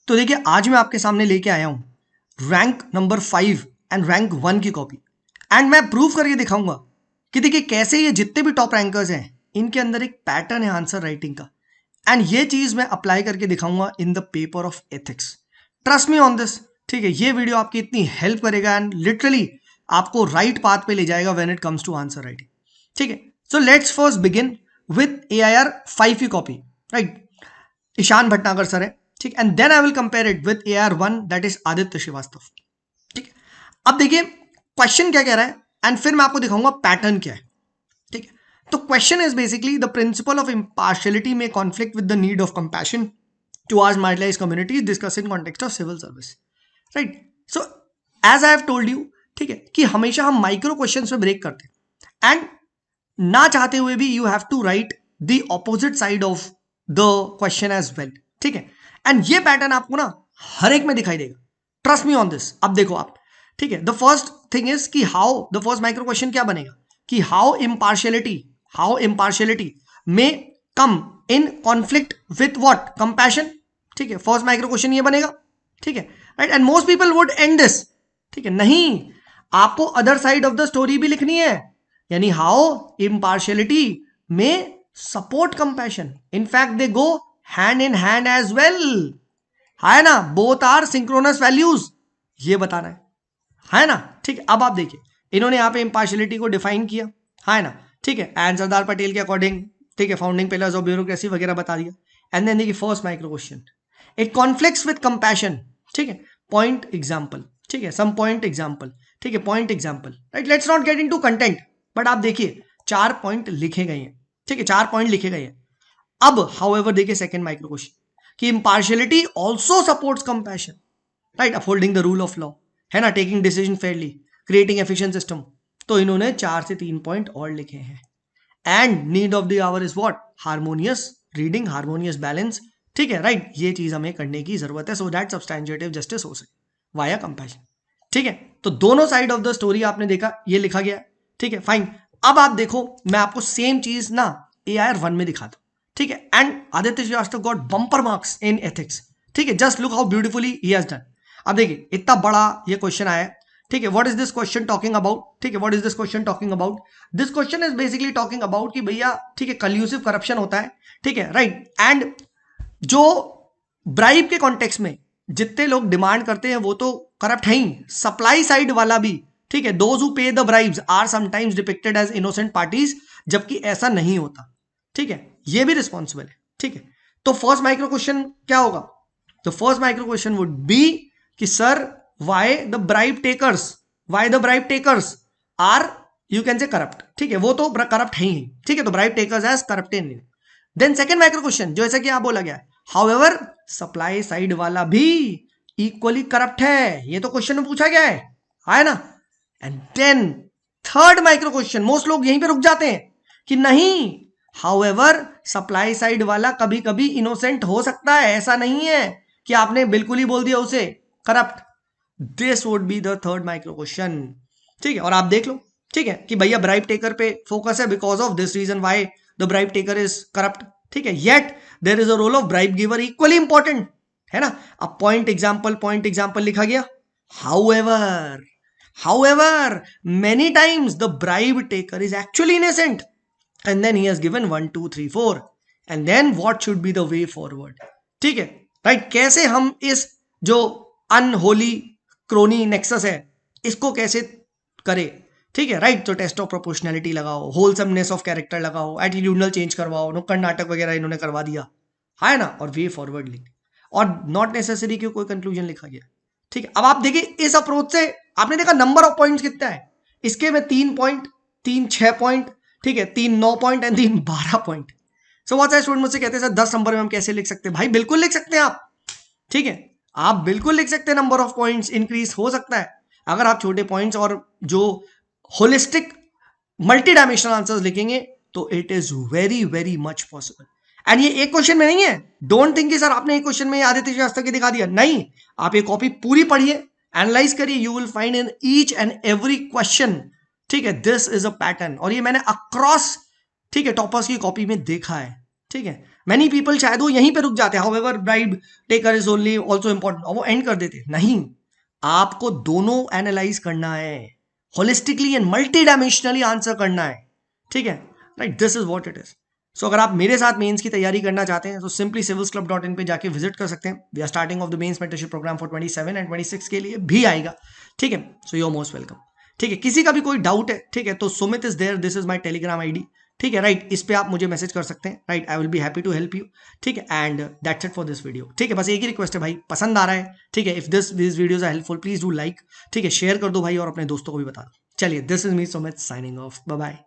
तो देखिए आज मैं आपके सामने लेके आया हूं रैंक नंबर 5 एंड रैंक 1 की कॉपी, एंड मैं प्रूव करके दिखाऊंगा कि देखिए कैसे ये जितने भी टॉप रैंकर्स हैं इनके अंदर एक पैटर्न है आंसर राइटिंग का, एंड ये चीज मैं अप्लाई करके दिखाऊंगा in the paper of ethics. Trust me on this. ठीक है, ये वीडियो आपकी इतनी हेल्प करेगा एंड लिटरली आपको राइट पाथ पे ले जाएगा when it comes to answer writing. ठीक है, so let's first begin with AIR 5 की copy, right. Ishan Bhatnagar sir है, ठीक, and then I will compare it with AIR 1 that is Aditya Srivastava. ठीक, अब देखिए क्वेश्चन क्या कह रहा है एंड फिर मैं आपको दिखाऊंगा पैटर्न क्या है। ठीक है, तो question is basically the principle of impartiality में conflict with the need of compassion towards marginalized communities discussed in context of civil service, right? So as I have told you, ठीक है, कि हमेशा हम माइक्रो क्वेश्चंस में break करते हैं and ना चाहते हुए भी you have to write the opposite side of the question as well. ठीक है, एंड ये पैटर्न आपको ना हर एक में दिखाई देगा, ट्रस्ट मी ऑन दिस। अब देखो आप, ठीक है, द फर्स्ट थिंग इज कि how the first micro question क्या बनेगा कि हाउ इम्पार्शियलिटी में come in conflict with what compassion. ठीक है, फर्स्ट माइक्रो क्वेश्चन ये बनेगा। ठीक है, right, and most people would end this. ठीक है, नहीं, आपको other side of the story भी लिखनी है, यानी हाउ इम्पार्शियलिटी में support compassion, in fact they go hand in hand as well, है ना, बोथ आर सिंक्रोनस वैल्यूज, ये बताना है ना। ठीक है, अब आप देखिए इन्होंने यहां पे इम्पार्शियलिटी को डिफाइन किया, है ना। ठीक है, एंड सरदार पटेल के अकॉर्डिंग, ठीक है, फाउंडिंग पिलर्स ऑफ ब्यूरोक्रेसी वगैरह बता दिया। एंड देन देखिए first micro question, it conflicts with compassion. ठीक है, पॉइंट एग्जांपल, ठीक है, सम पॉइंट एग्जांपल, ठीक है, point example, right. Let's not get into content, but आप देखिए 4 पॉइंट लिखे गए हैं। ठीक है, 4 पॉइंट लिखे गए हैं। अब हाउएवर देखिए सेकंड माइक्रो क्वेश्चन कि impartiality also supports compassion, right, upholding the rule of law, है ना, taking decision Fairlie, creating efficient system. तो इन्होंने 4 से 3 पॉइंट और लिखे हैं। And need of the our is what, harmonious reading, harmonious balance. ठीक है, राइट, ये चीज हमें करने की जरूरत है सो दैट सब्सटैंशिएटिव जस्टिस हो सके वाया कंपैशन। ठीक है, तो दोनों साइड ऑफ द स्टोरी आपने देखा, ये लिखा गया। ठीक है, फाइन। अब आप देखो मैं आपको सेम चीज ना AIR 1 में दिखाता हूं। ठीक है, and Aditya Srivastava got bumper marks in ethics. ठीक है, just look how beautifully he has done. अब देखिए इतना बड़ा ये क्वेश्चन आया है। ठीक है, what is this question talking about? ठीक है, what is this question talking about? This question is basically talking about कि भैया, ठीक है, कल्यूसिव करप्शन होता है। ठीक है, राइट, एंड जो ब्राइब के कॉन्टेक्स्ट में जितने लोग डिमांड करते हैं वो तो करप्ट है ही, सप्लाई साइड वाला भी। ठीक है, those who pay the bribes are sometimes depicted as innocent parties, जबकि ऐसा नहीं होता। ठीक है, ये भी रिस्पॉन्सिबल है। ठीक है, तो फर्स्ट माइक्रो क्वेश्चन क्या होगा? तो first micro question would be कि sir why the bribe takers are, you can say, corrupt. ठीक है, वो तो करप्ट है ही। ठीक है, तो ब्राइब टेकर्स एज करप्ट इन। देन सेकंड माइक्रो क्वेश्चन जो ऐसा कि आप बोला गया, हाउएवर सप्लाई साइड वाला भी इक्वली करप्ट है, ये तो क्वेश्चन में पूछा गया है ना। And then third micro question, most लोग यहीं पे रुक जाते हैं कि नहीं, हाउएवर सप्लाई साइड वाला कभी कभी इनोसेंट हो सकता है, ऐसा नहीं है कि आपने बिल्कुल ही बोल दिया उसे corrupt. This would be the third micro question. ठीक है, और आप देख लो, ठीक है, कि भैया ब्राइब टेकर पे फोकस है because of this reason why the bribe taker is corrupt. ठीक है, yet there is a role of bribe giver equally important, है ना। अब पॉइंट एग्जांपल लिखा गया। However many times the bribe taker is actually innocent and then he has given 1 2 3 4 and then what should be the way forward. ठीक है, right, कैसे हम इस जो अनहोली क्रोनी नेक्सस है इसको कैसे करें। ठीक है, राइट, तो टेस्ट ऑफ प्रोपोर्शनैलिटी लगाओ, होलसमनेस ऑफ कैरेक्टर लगाओ, एटीट्यूडनल चेंज करवाओ, नुक्कड़ नाटक वगैरह इन्होंने करवा दिया, है ना, और वे फॉरवर्ड लिख, और नॉट नेसेसरी कि कोई कंक्लूजन लिखा गया। ठीक है, अब आप देखिए इस अप्रोच से आपने देखा नंबर ऑफ पॉइंट्स कितना है इसके में, 3 पॉइंट, 3 6 पॉइंट, ठीक है, 3 9 पॉइंट एंड 3 12 पॉइंट। सो बहुत सारे स्टूडेंट मुझसे कहते हैं सर 10 नंबर में हम कैसे लिख सकते हैं? भाई बिल्कुल लिख सकते हैं आप। ठीक है, आप बिल्कुल लिख सकते हैं, नंबर ऑफ पॉइंट्स इंक्रीज हो सकता है अगर आप छोटे पॉइंट्स और जो होलिस्टिक मल्टी डायमेंशनल आंसर्स लिखेंगे, तो it is very very much possible. And ये एक क्वेश्चन में नहीं है, डोंट थिंक कि सर आपने एक क्वेश्चन में आदित्य श्रीवास्तव की दिखा दिया, नहीं, आप ये कॉपी पूरी पढ़िए, एनालाइज करिए, you will find in each and every question, ठीक है, दिस इज अ पैटर्न, और ये मैंने अक्रॉस, ठीक है, टॉपर्स की कॉपी में देखा है। ठीक है, मैनी पीपल शायद वो यहीं पे रुक जाते हैं, however bribe taker is only also important, और वो एंड कर देते। नहीं, आपको दोनों एनालाइज करना है, holistically and multi dimensionally answer करना है, ठीक है, right, this is what it is. So अगर आप मेरे साथ मेंस की तैयारी करना चाहते हैं तो सिंपली civilsclub.in पे जाके विजिट कर सकते हैं। We are starting off the mains mentorship program for 27 and 26 के लिए भी आएगा, ठीक है। So you are most welcome, ठीक है। किसी का भी कोई डाउट है, ठीक है, तो Sumit is there, this is my Telegram ID, ठीक है, राइट, इस पे आप मुझे मैसेज कर सकते हैं, right, I will be happy to help you, ठीक है। And that's it for this video, ठीक है। बस एक ही रिक्वेस्ट है भाई, पसंद आ रहा है, ठीक है, if this videos are helpful please do like, ठीक है, शेयर कर दो भाई और अपने दोस्तों को भी बता दो। चलिए, this is me Sumit signing off, bye bye.